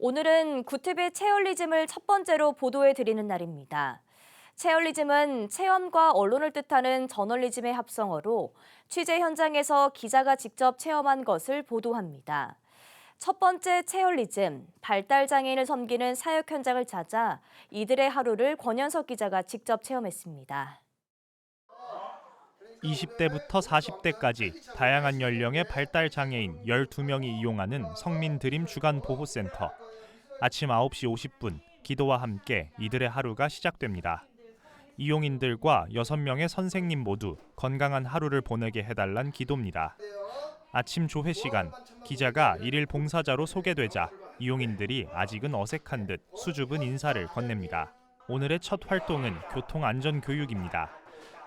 오늘은 구티비 체얼리즘을 첫 번째로 보도해드리는 날입니다. 체얼리즘은 체험과 언론을 뜻하는 저널리즘의 합성어로 취재 현장에서 기자가 직접 체험한 것을 보도합니다. 첫 번째 체얼리즘, 발달장애인을 섬기는 사역 현장을 찾아 이들의 하루를 권현석 기자가 직접 체험했습니다. 20대부터 40대까지 다양한 연령의 발달 장애인 12명이 이용하는 성민 드림 주간 보호센터. 아침 9시 50분 기도와 함께 이들의 하루가 시작됩니다. 이용인들과 6명의 선생님 모두 건강한 하루를 보내게 해달란 기도입니다. 아침 조회 시간 기자가 일일 봉사자로 소개되자 이용인들이 아직은 어색한 듯 수줍은 인사를 건넵니다. 오늘의 첫 활동은 교통안전교육입니다.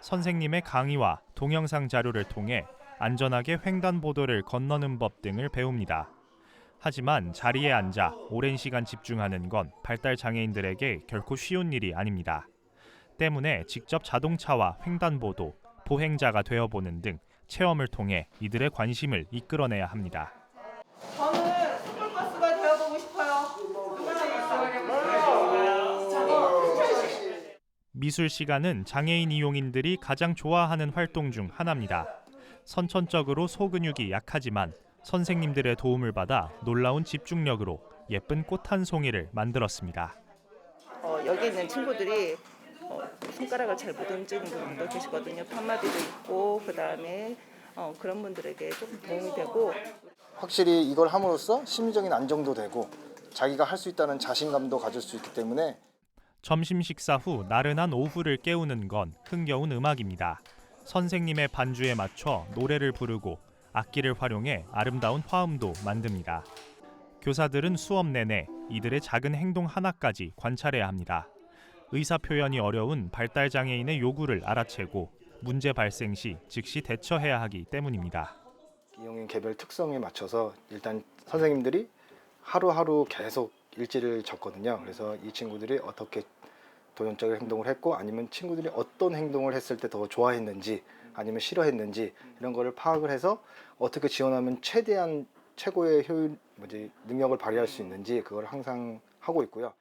선생님의 강의와 동영상 자료를 통해 안전하게 횡단보도를 건너는 법 등을 배웁니다. 하지만 자리에 앉아 오랜 시간 집중하는 건 발달 장애인들에게 결코 쉬운 일이 아닙니다. 때문에 직접 자동차와 횡단보도, 보행자가 되어보는 등 체험을 통해 이들의 관심을 이끌어내야 합니다. 저는 스쿨버스가 되어보고 싶어요. 미술 시간은 장애인 이용인들이 가장 좋아하는 활동 중 하나입니다. 선천적으로 소근육이 약하지만 선생님들의 도움을 받아 놀라운 집중력으로 예쁜 꽃 한 송이를 만들었습니다. 여기 있는 친구들이 손가락을 잘 못 얹는 분도 계시거든요. 편마비도 있고 그다음에 그런 분들에게 조금 도움이 되고 확실히 이걸 함으로써 심리적인 안정도 되고 자기가 할 수 있다는 자신감도 가질 수 있기 때문에 점심 식사 후 나른한 오후를 깨우는 건 흥겨운 음악입니다. 선생님의 반주에 맞춰 노래를 부르고 악기를 활용해 아름다운 화음도 만듭니다. 교사들은 수업 내내 이들의 작은 행동 하나까지 관찰해야 합니다. 의사 표현이 어려운 발달 장애인의 요구를 알아채고 문제 발생 시 즉시 대처해야 하기 때문입니다. 이용인 개별 특성에 맞춰서 일단 선생님들이 하루하루 계속 일지를 적거든요. 그래서 이 친구들이 어떻게 도전적인 행동을 했고 아니면 친구들이 어떤 행동을 했을 때 더 좋아했는지 아니면 싫어했는지 이런 거를 파악을 해서 어떻게 지원하면 최대한 최고의 능력을 발휘할 수 있는지 그걸 항상 하고 있고요.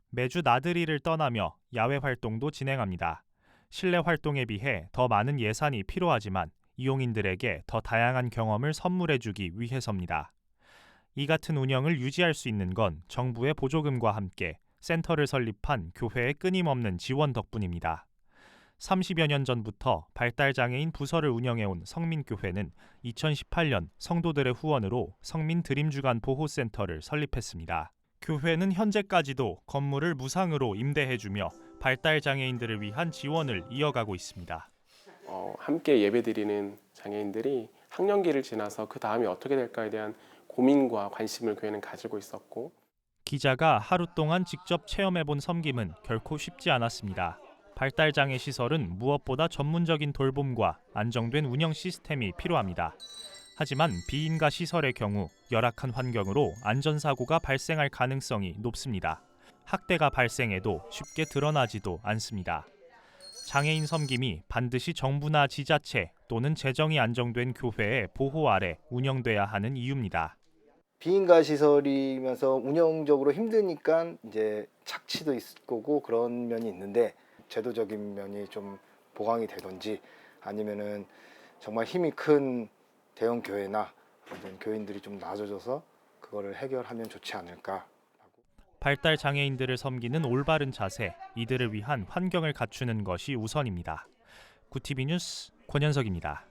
매주 나들이를 떠나며 야외 활동도 진행합니다. 실내 활동에 비해 더 많은 예산이 필요하지만 이용인들에게 더 다양한 경험을 선물해주기 위해서입니다. 이 같은 운영을 유지할 수 있는 건 정부의 보조금과 함께 센터를 설립한 교회의 끊임없는 지원 덕분입니다. 30여 년 전부터 발달장애인 부서를 운영해온 성민교회는 2018년 성도들의 후원으로 성민 드림주간 보호센터를 설립했습니다. 교회는 현재까지도 건물을 무상으로 임대해주며 발달장애인들을 위한 지원을 이어가고 있습니다. 함께 예배드리는 장애인들이 학년기를 지나서 그 다음이 어떻게 될까에 대한 고민과 관심을 교회는 가지고 있었고 기자가 하루 동안 직접 체험해본 섬김은 결코 쉽지 않았습니다. 발달장애 시설은 무엇보다 전문적인 돌봄과 안정된 운영 시스템이 필요합니다. 하지만 비인가 시설의 경우 열악한 환경으로 안전사고가 발생할 가능성이 높습니다. 학대가 발생해도 쉽게 드러나지도 않습니다. 장애인 섬김이 반드시 정부나 지자체 또는 재정이 안정된 교회의 보호 아래 운영돼야 하는 이유입니다. 비인가 시설이면서 운영적으로 힘드니까 이제 착취도 있을 거고 그런 면이 있는데 제도적인 면이 좀 보강이 되든지 아니면은 정말 힘이 큰 대형 교회나 이런 교인들이 좀 나서줘서 그거를 해결하면 좋지 않을까. 발달 장애인들을 섬기는 올바른 자세, 이들을 위한 환경을 갖추는 것이 우선입니다. 구티비 뉴스 권현석입니다.